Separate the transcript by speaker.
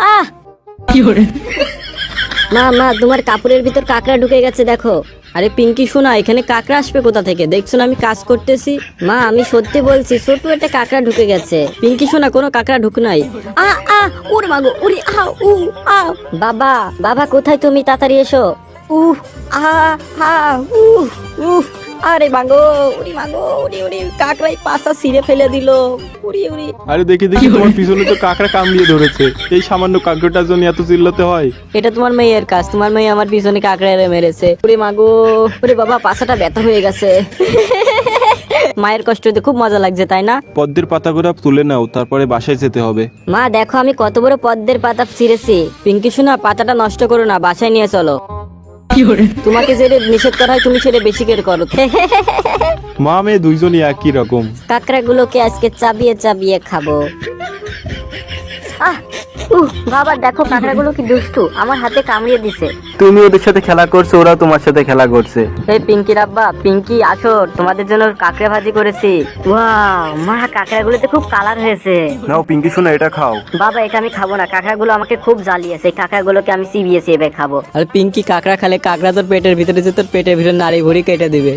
Speaker 1: আহ মা মা তোমার কাপড়ের ভিতর কাকড়া ঢুকে গেছে দেখো।
Speaker 2: আরে পিঙ্কি শোনা, এখানে কাকড়া আসবে কোথা থেকে? দেখছো না আমি কাজ করতেছি।
Speaker 1: মা আমি সত্যি বলছি, ছোট একটা কাকড়া ঢুকে গেছে।
Speaker 2: পিঙ্কি শোনা, কোনো কাকড়া ঢুক নাই।
Speaker 1: আ আ ওরে মাগো ওরে আ উ আ বাবা বাবা কোথায় তুমি, তাড়াতাড়ি এসো। উহ আ আ উহ উহ আরে মাগো ওরে মাগো ওরে ওরে কাকড়াই পাছা ছিঁড়ে ফেলে দিল। ওরে ওরে
Speaker 3: আরে দেখি দেখি, তোমার পিছনে তো কাকড়া কামড়িয়ে ধরেছে। এই সামান্য কাকড়াটার জন্য এত চিল্লাতে হয়?
Speaker 2: এটা তোমার মেয়ের কাজ, তোমার মেয়ে আমার পিছনে কাকড়া মেরেছে। ওরে মাগো,
Speaker 1: ওরে বাবা পাছাটা ব্যথা হয়ে গেছে।
Speaker 2: মায়ের কষ্টতে খুব মজা লাগছে তাই না?
Speaker 3: পদ্মের পাতাগুলো তুলে নাও, তারপরে বাসায় যেতে হবে।
Speaker 1: মা দেখো আমি কত বড় পদ্মের পাতা ছিঁড়েছি।
Speaker 2: পিঙ্কি শোনা, পাতাটা নষ্ট করো না, বাসায় নিয়ে চলো। তোমাকে যেটা নিষেধ করা হয় তুমি সেটা বেশি করে করো।
Speaker 3: মা মেয়ে দুইজনই একই রকম।
Speaker 1: কাকড়া গুলোকে আজকে চাবিয়ে চাবিয়ে খাবো। বাবা দেখো কাকড়া গুলো কি দুষ্টু, আমার হাতে কামড়িয়ে দিছে।
Speaker 4: তুমি ওদের সাথে খেলা করছো, ওরা তোমার সাথে খেলা করছে।
Speaker 2: এই পিঙ্কি রাব্বা, পিঙ্কি আসো, তোমাদের জন্য কাকড়া ভাজি করেছি।
Speaker 1: ওয়াও মা কাকড়া গুলোতে খুব কালার হয়েছে।
Speaker 4: নাও পিঙ্কি শোনা, এটা খাও।
Speaker 1: বাবা এটা আমি খাবো না, কাকড়া গুলো আমাকে খুব জ্বালিয়েছে। কাকড়া গুলোকে আমি চিবিয়ে চিবিয়ে খাবো।
Speaker 2: আর পিঙ্কি কাকড়া খালে কাকড়া তোর পেটের ভিতরে যে তোর পেটের ভিতরে নাড়ি ভুড়ি কেটে দিবে।